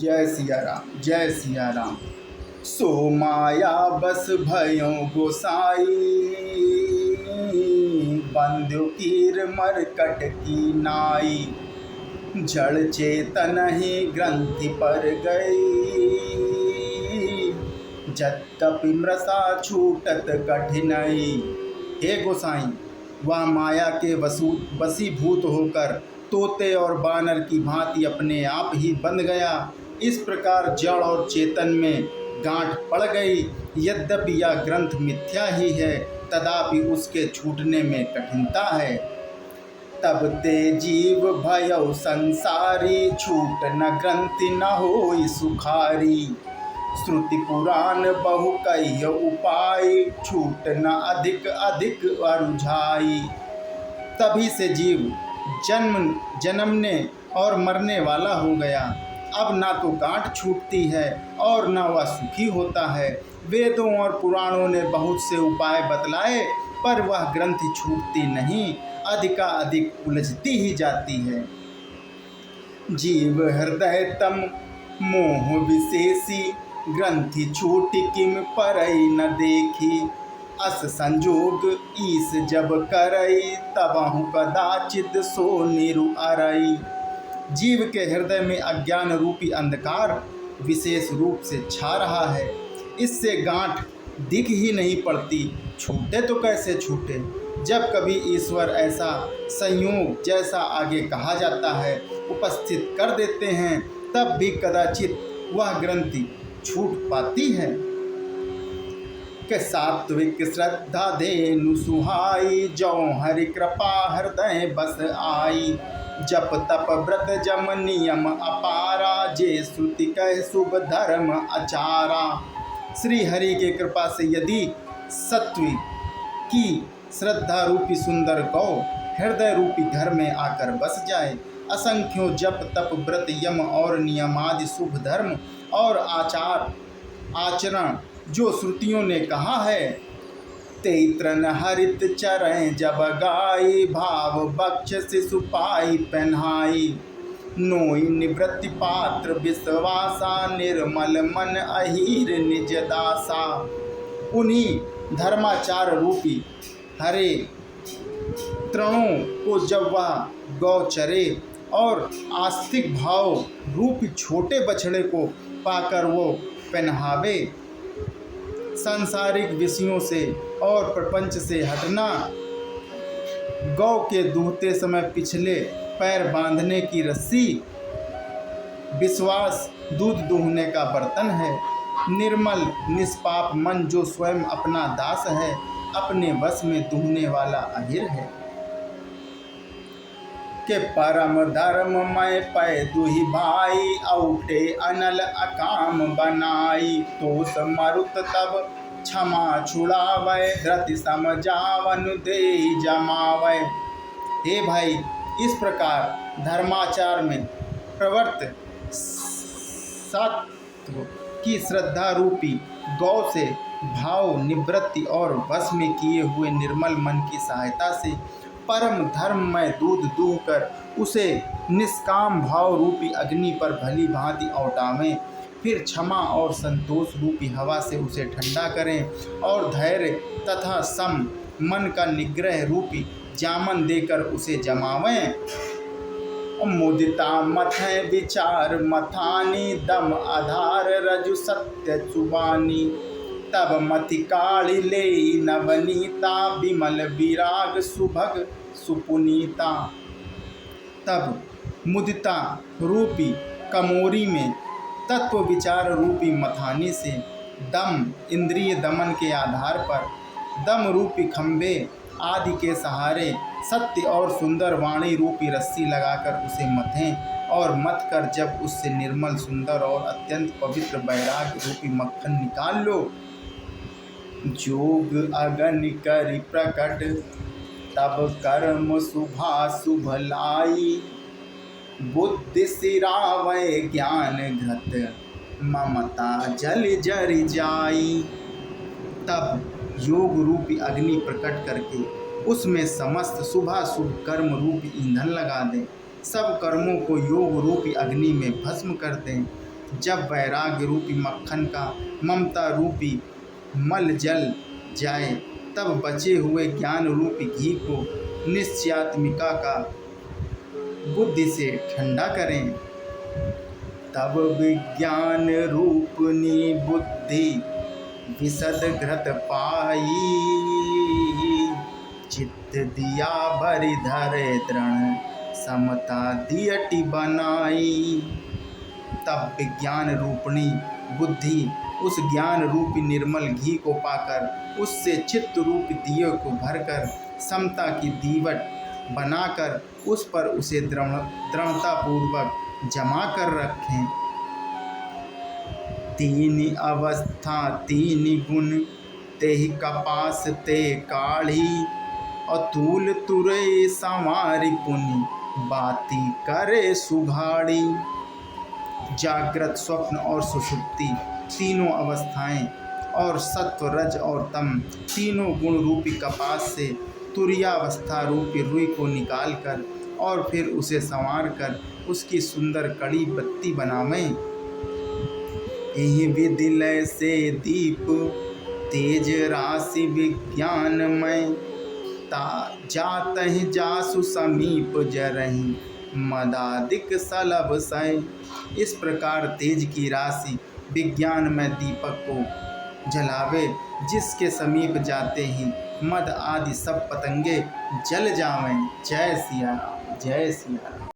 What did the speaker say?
जय सिया राम, जय सिया राम। सो माया बस भयो गोसाई, बंध्यो कीर मरकट की नाई। जड़ चेतन ही ग्रंथि पर गई, यद्यपि मृषा छूटत कठिनाई। हे गोसाई, वह माया के वशीभूत होकर तोते और बानर की भांति अपने आप ही बंध गया। इस प्रकार जड़ और चेतन में गांठ पड़ गई। यद्यपि यह ग्रंथ मिथ्या ही है, तथापि उसके छूटने में कठिनता है। तब ते जीव भयउ संसारी, छूट न ग्रंथि न होई सुखारी। श्रुति पुराण बहु कह्य उपाय, छूट न अधिक अधिक अरुझाई। तभी से जीव जन्मने और मरने वाला हो गया। अब ना तो गांठ छूटती है और न वह सुखी होता है। वेदों और पुराणों ने बहुत से उपाय बतलाए, पर वह ग्रंथि छूटती नहीं, अधिकाधिक उलझती ही जाती है। जीव हृदय तम मोह विशेषी, ग्रंथि छूटी किम परई न देखी। अस संजोग ईस जब करई, तबहु कदाचित सो निरु अरई। जीव के हृदय में अज्ञान रूपी अंधकार विशेष रूप से छा रहा है। इससे गांठ दिख ही नहीं पड़ती, छूटे तो कैसे छूटे। जब कभी ईश्वर ऐसा संयोग जैसा आगे कहा जाता है उपस्थित कर देते हैं, तब भी कदाचित वह ग्रंथि छूट पाती है। के सात्विक श्रद्धा धेनु सुहाई, जौ हरि कृपा हृदय बस आई। जप तप व्रत जम नियम अपारा, जे श्रुति कह शुभ धर्म आचारा। श्री हरि के कृपा से यदि सत्व की श्रद्धा रूपी सुंदर गौ हृदय रूपी घर में आकर बस जाए, असंख्यों जप तप व्रत यम और नियमादि शुभ धर्म और आचरण जो श्रुतियों ने कहा है, तेत्रन हरित चरण जब गाई। भाव बक्ष शिशु पाई पहनाई, नोई निवृत्ति पात्र विश्वासा। निर्मल मन अहीर निज दासा। उन्हीं धर्माचार रूपी हरे तृणों को जब वह गौ चरे और आस्तिक भाव रूपी छोटे बछड़े को पाकर वो पहनावे। सांसारिक विषयों से और प्रपंच से हटना गौ के दूहते समय पिछले पैर बांधने की रस्सी, विश्वास दूध दूहने का बर्तन है। निर्मल निष्पाप मन जो स्वयं अपना दास है, अपने वश में दूहने वाला अहिर है। के परम धर्म मैं पै दुहि भाई, औटे अनल अकाम बनाई। तो समरुत तब क्षमा छुड़ावै, धृति समझावन दे जमावै। हे भाई, इस प्रकार धर्माचार में प्रवृत्त सत्व की श्रद्धा रूपी गौ से भाव निवृत्ति और वश में किए हुए निर्मल मन की सहायता से परम धर्म में दूध दूह कर उसे निष्काम भाव रूपी अग्नि पर भली भांति औटावें। फिर क्षमा और संतोष रूपी हवा से उसे ठंडा करें और धैर्य तथा सम मन का निग्रह रूपी जामन देकर उसे जमावें। मुदिता मथै विचार मथानी, दम आधार रजु सत्य चुबानी। तब मति काली ले नवनीता, विमल विराग सुभग सुपुनीता। तब मुदिता रूपी कमोरी में तत्व विचार रूपी मथानी से दम इंद्रिय दमन के आधार पर, दम रूपी खंभे आदि के सहारे सत्य और सुंदर वाणी रूपी रस्सी लगाकर उसे मथें और मथ कर जब उससे निर्मल सुंदर और अत्यंत पवित्र वैराग्य रूपी मक्खन निकाल लो। जोग अगन करि प्रकट, तब कर्म शुभा शुभ लाई। बुद्धि सिरावै ज्ञान घृत, ममता जल जरि जाई। तब योग रूपी अग्नि प्रकट करके उसमें समस्त शुभाशुभ कर्म रूपी ईंधन लगा दें। सब कर्मों को योग रूपी अग्नि में भस्म कर दें। जब वैराग्य रूपी मक्खन का ममता रूपी मल जल जाए, तब बचे हुए ज्ञान रूपी घी को निश्चयात्मिका का बुद्धि से ठंडा करें। तब विज्ञान रूपनी बुद्धि विशद घृत पाई, चित्त दिया भरि धरे दृढ़ समता दियटी बनाई। तब विज्ञान रूपणी बुद्धि उस ज्ञान रूपी निर्मल घी को पाकर उससे चित्त रूपी दिए को भरकर समता की दीवट बनाकर उस पर उसे दृढ़तापूर्वक जमा कर रखें। तीन अवस्था तीन गुण तेहि कपास ते काढ़ी, अतुल तुरे संवारि पुनि बाती करे सुघाड़ी। जागृत, स्वप्न और सुषुप्ति तीनों अवस्थाएं और सत्व, रज और तम तीनों गुण रूपी कपास से तुरीयावस्था रूपी रुई को निकालकर और फिर उसे संवार कर उसकी सुंदर कड़ी बत्ती बनावें। यही विधि लय से दीप तेज राशि विज्ञानमय, जातहि जासु समीप जरहि मदादिक सलभ सय। इस प्रकार तेज की राशि विज्ञान में दीपक को जलावे, जिसके समीप जाते ही मद आदि सब पतंगे जल जावें। जय सिया राम, जय सिया राम।